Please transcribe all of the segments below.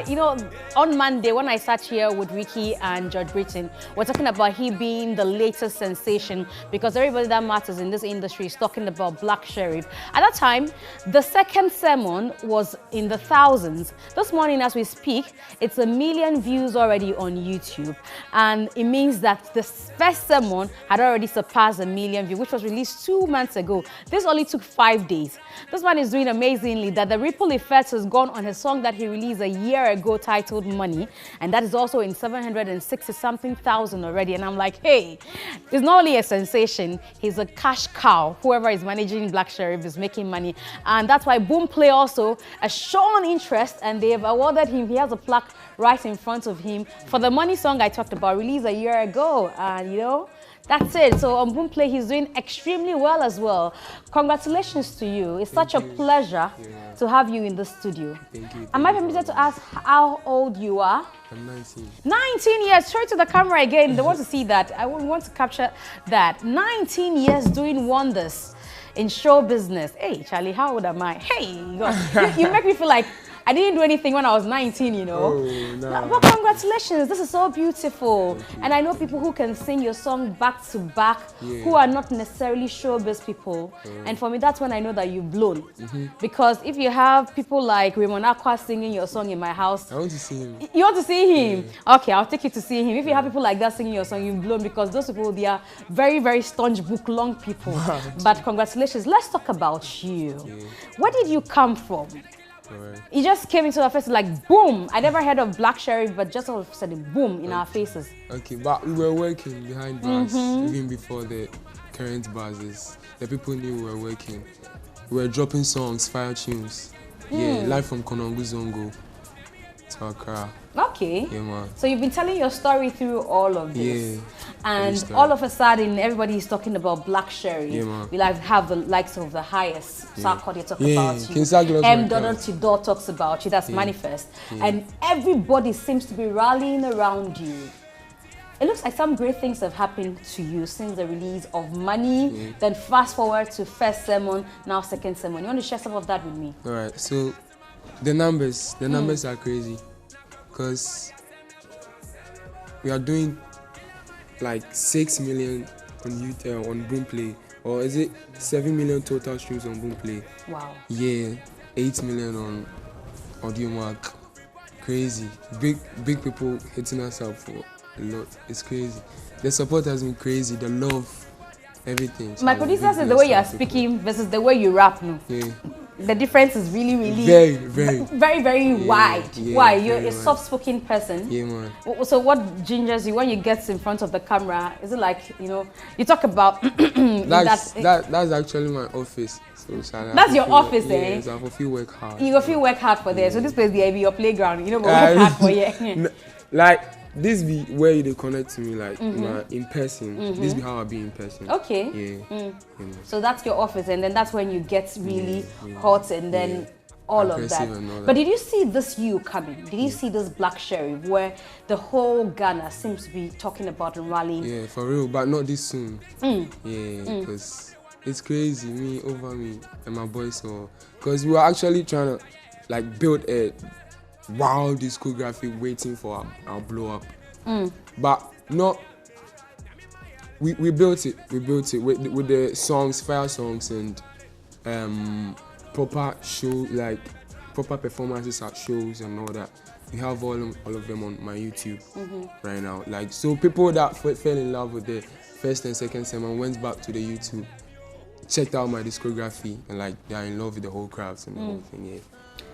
You know, on Monday when I sat here with Ricky and George Britton, we're talking about he being the latest sensation because everybody that matters in this industry is talking about Black Sherif. At that time, the second sermon was in the thousands. This morning as we speak, it's 1 million views already on YouTube. And it means that the first sermon had already surpassed 1 million views, which was released 2 months ago. This only took 5 days. This man is doing amazingly that the ripple effect has gone on his song that he released a year ago titled Money, and that is also in 760-something thousand already. And I'm like, hey, he's not only a sensation, he's a cash cow. Whoever is managing Black Sherif is making money, and that's why Boomplay also has shown interest, and they have awarded him. He has a plaque right in front of him for the Money song I talked about, released a year ago, and you know, that's it. So on Boomplay, he's doing extremely well as well. Congratulations to you. It's such a pleasure to have you in the studio. Thank you. Am I permitted to ask how old you are? I'm 19. 19 years. Show it to the camera again. They want to see that. I want to capture that. 19 years doing wonders in show business. Hey, Charlie, how old am I? Hey, God. You make me feel like I didn't do anything when I was 19, you know. Oh, no. But congratulations, this is so beautiful. And I know people who can sing your song back to back, who are not necessarily showbiz people. And for me, that's when I know that you've blown. Because if you have people like Raymond Aqua singing your song in my house. I want to see him. You want to see him? Okay, I'll take you to see him. If you have people like that singing your song, you've blown, because those people, they are very, very staunch book long people. But congratulations. Let's talk about you. Where did you come from? You just came into our faces like boom. I never heard of Black Sherif, but just all of a sudden boom in our faces. Okay, but we were working behind bars even before the current bars. The people knew we were working. We were dropping songs, fire tunes. Yeah, live from Konongo Zongo to Accra. Okay. Yeah, man. So you've been telling your story through all of this. Yeah. And all of a sudden, everybody is talking about Black Sherif. Yeah, man. We like have the likes of the highest. Sarkodie talk about you. King Saglos M. Donald Tidor talks about you. That's Manifest. And everybody seems to be rallying around you. It looks like some great things have happened to you since the release of Money. Then fast forward to first sermon, now second sermon. You want to share some of that with me? All right. So the numbers are crazy, because we are doing like 6 million on YouTube, on Boomplay, or is it 7 million total streams on Boomplay? Wow. Yeah, 8 million on Audiomack. Crazy. Big people hitting us up for a lot. It's crazy. The support has been crazy. The love, everything. My producer says the way you are speaking versus the way you rap now. Yeah. The difference is really very wide. Yeah, Why? You're very a soft-spoken person. Yeah, man. So what gingers you when you get in front of the camera? Is it like, you know, you talk about that's actually my office. So that's your office, eh? So I feel work hard. You work hard for there. So this place be your playground. You know, work hard for you. Like this be where they connect to me, like in person. This be how I be in person. Okay. Yeah. So that's your office, and then that's when you get really hot, and then all of that. But did you see this you coming? Did you see this Black Sherif where the whole Ghana seems to be talking about and rallying? Yeah, for real, but not this soon. Yeah, because it's crazy, me and my boys. So, because we were actually trying to like build a wild discography waiting for our blow up. But not, we built it with the songs, fire songs, and proper show, like proper performances at shows and all that. We have all of them on my YouTube right now. Like, so people that fell in love with the first and second sermon went back to the YouTube, checked out my discography, and like they are in love with the whole craft and the whole thing. Yeah.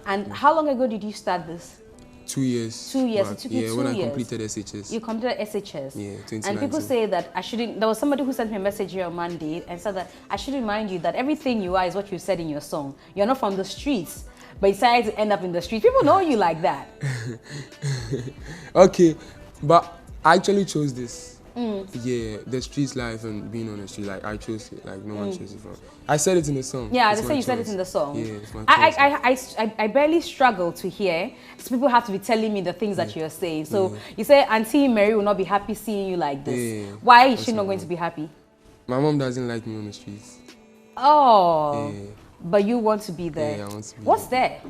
And how long ago did you start this? 2 years. 2 years. It took you 2 years. Yeah, when I completed SHS. You completed SHS. Yeah, 2019. And people say that I shouldn't. There was somebody who sent me a message here on Monday and said that I should remind you that everything you are is what you said in your song. You're not from the streets, but you decided to end up in the streets. People know you like that. Okay, but I actually chose this. Yeah, the streets life and being on the street, like I chose it, like no one chose it for. I said it in the song. Yeah, they say you said it in the song. Yeah, it's my choice. I barely struggle to hear. So people have to be telling me the things that you're saying. So you say Auntie Mary will not be happy seeing you like this. Yeah, why is she not going to be happy? My mom doesn't like me on the streets. Oh, but you want to be there. Yeah, I want to be What's there?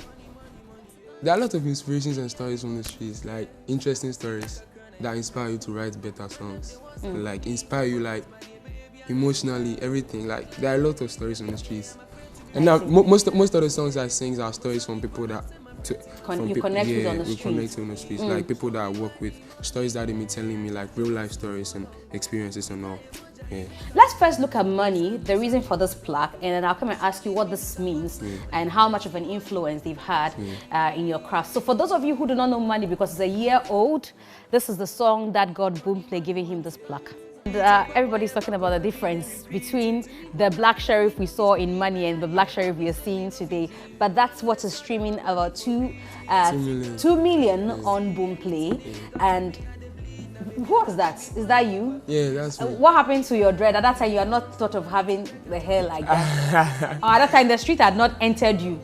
there are a lot of inspirations and stories from the streets, like interesting stories that inspire you to write better songs, like inspire you like emotionally, everything. Like there are a lot of stories from the streets, and now most of the songs I sing are stories from people that connect with on the streets. Connect on the streets, like people that I work with, stories that they be telling me, like real life stories and experiences and all. Yeah. Let's first look at Money, the reason for this plaque, and then I'll come and ask you what this means and how much of an influence they've had in your craft. So for those of you who do not know Money, because it's a year old, this is the song that got Boomplay giving him this plaque. And, everybody's talking about the difference between the Black Sherif we saw in Money and the Black Sherif we are seeing today. But that's what is streaming about 2 million on Boomplay. And who was that? Is that you? Yeah, that's me. What happened to your dread? At that time, you had not thought of having the hair like that. Or at that time, the street had not entered you.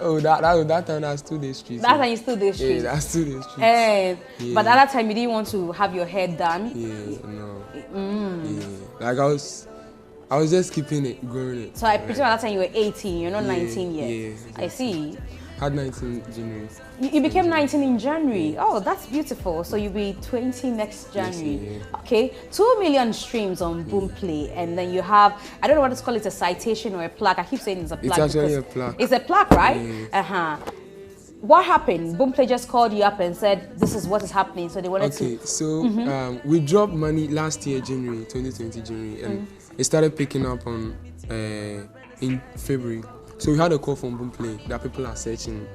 Oh, that time I stood the street. That time you stood the street. Yeah, I stood the street. But at that time, you didn't want to have your hair done. Yeah, no. Yeah. Like I was just keeping it, growing it. So I presume at that time you were 18. You're not 19 yet. Yeah. Exactly. I see. Had 19 in January. You became 19 in January. Oh, that's beautiful. So you'll be 20 next January. Yes, Okay, 2 million streams on Boomplay, and then you have, I don't know what to call it, a citation or a plaque. I keep saying it's a plaque. It's actually a plaque. It's a plaque, right? Yeah. What happened? Boomplay just called you up and said, this is what is happening. So they wanted to... Okay, so we dropped Money last year, January, 2020 January, and it started picking up on in February. So we had a call from Boomplay that people are searching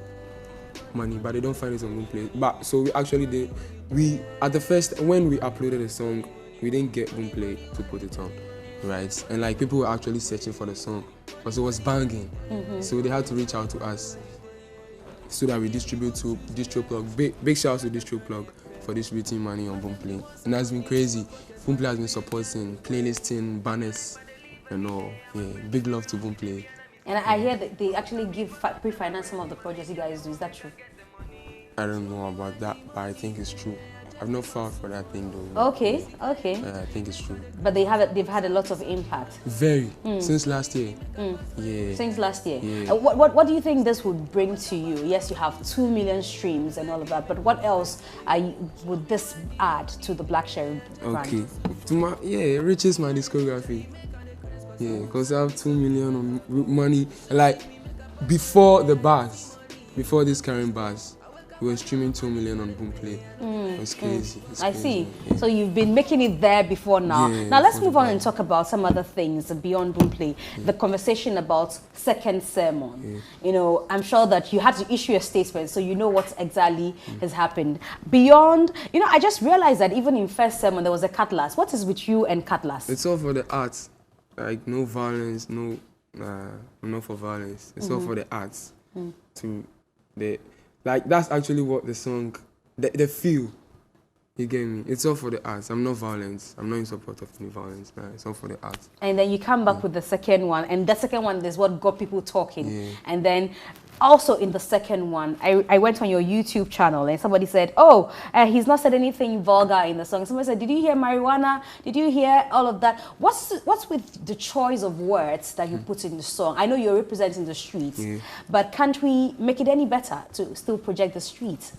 Money, but they don't find it on Boomplay. But so we actually did. We at the first when we uploaded the song, we didn't get Boomplay to put it on, right? And like people were actually searching for the song because it was banging. So they had to reach out to us so that we distribute to DistroPlug. Big shout out to DistroPlug for distributing Money on Boomplay, and that's been crazy. Boomplay has been supporting, playlisting, banners, and all. Yeah, big love to Boomplay. And I hear that they actually pre-finance some of the projects you guys do. Is that true? I don't know about that, but I think it's true. I've not filed for that thing though. Okay. I think it's true. But they've had a lot of impact. Very. Since last year. Yeah. Since last year. Yeah. What do you think this would bring to you? Yes, you have 2 million streams and all of that, but what else would this add to the Black Sherif brand? Okay. It reaches my discography. Yeah, because I have 2 million on Money. Like before this current bars, we were streaming 2 million on Boomplay. It's crazy. I see. Yeah. So you've been making it there before now. Yeah, now let's move on and talk about some other things beyond Boomplay. The conversation about second sermon. You know, I'm sure that you had to issue a statement so you know what exactly has happened. Beyond, you know, I just realized that even in first sermon there was a cutlass. What is with you and cutlass? It's all for the arts. Like no violence, I'm not for violence. It's all for the arts. That's actually what the song, the feel, you get me? It's all for the arts. I'm not violent. I'm not in support of any violence. Nah, it's all for the arts. And then you come back with the second one, and the second one is what got people talking. And then also in the second one, I went on your YouTube channel and somebody said, oh, he's not said anything vulgar in the song. Somebody said, did you hear marijuana? Did you hear all of that? What's with the choice of words that you put in the song? I know you're representing the streets, but can't we make it any better to still project the streets?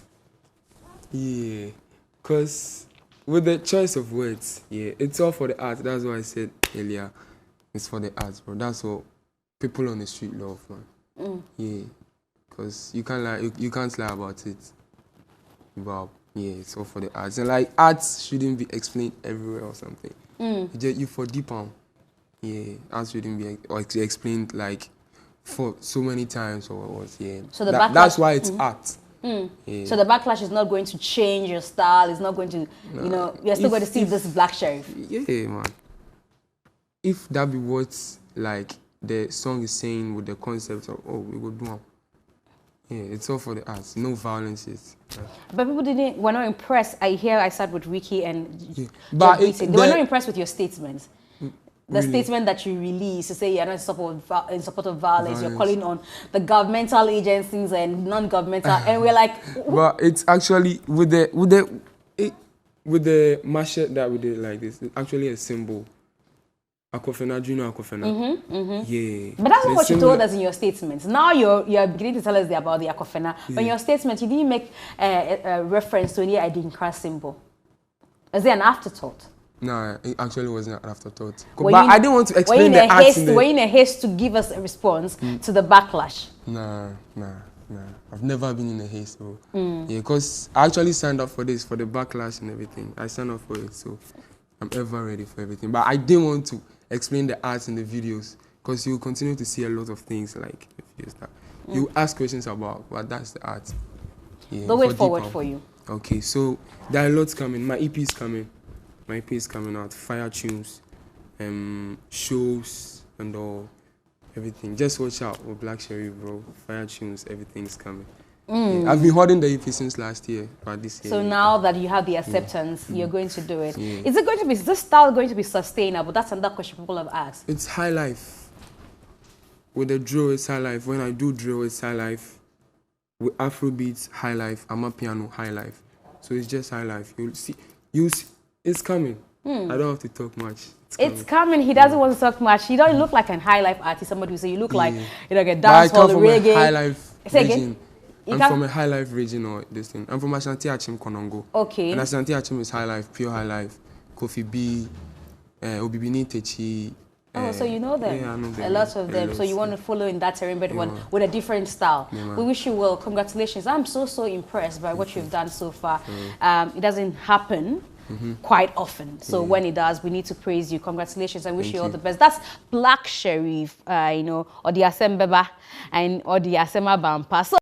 Yeah, because with the choice of words, it's all for the art. That's what I said earlier. It's for the arts, bro. That's what people on the street love, man. Yeah. Because you can't lie about it. But it's all for the arts. And like arts shouldn't be explained everywhere or something. You for deep arm. Arts shouldn't be explained like for so many times or what. So that's why it's art. So the backlash is not going to change your style. It's not going to, you know, you're still going to see this Black Sherif. Yeah, man. If that be what like the song is saying with the concept of we go do. It's all for the arts. No violence. But people were not impressed. I sat with Ricky and but they were not impressed with your statement. The statement that you released to say you're not in support of violence. You're calling on the governmental agencies and non-governmental, and we're like. But it's actually with the machete that we did like this. It's actually a symbol. Aquafina, do you know Aquafina? Yeah. But that's not They're what you similar- told us in your statements. Now you're beginning to tell us about the Aquafina. But in your statement, you didn't make a reference to any Adinkra symbol. Is there an afterthought? Nah, it actually wasn't an afterthought. Were But you- I didn't want to Were you explain in the a art haste? in the... Were you in a haste to give us a response to the backlash? Nah. I've never been in a haste. So. Yeah, because I actually signed up for this, for the backlash and everything. I signed up for it, so I'm ever ready for everything. But I didn't want to explain the arts in the videos, because you'll continue to see a lot of things like the videos that you ask questions about, but that's the art. Yeah, The way for forward Deepak. for you. Okay, so there are lots coming. My EP is coming. My EP is coming out. Fire tunes, shows and all, everything. Just watch out for Black Sherif, bro. Fire tunes, everything's coming. Yeah, I've been holding the EP since last year, but this year. So now that you have the acceptance, you're going to do it. Yeah. Is this style going to be sustainable? That's another question people have asked. It's high life. With the drill, it's high life. When I do drill, it's high life. With Afrobeats, high life. Amapiano, high life. So it's just high life. You'll see. It's coming. I don't have to talk much. It's coming. He doesn't want to talk much. You don't look like a high life artist. Somebody will say you look like a But dance hall, I come from reggae. a high life Say again? region. You I'm can't- from a high life region or this thing. I'm from Ashanti Achim Konongo. Okay. And Ashanti Achim is high life, pure high life. Kofi B, Obibini Techi. Oh, so you know them. Yeah, I know them. A lot of them. A So lot, you want to follow in that terrain, but Yeah. with a different style. Yeah, man. We wish you well. Congratulations. I'm so impressed by what you've done so far. It doesn't happen quite often. So when it does, we need to praise you. Congratulations and wish you all the best. That's Black Sherif, or the Asembeba and or the Asema Bampa. So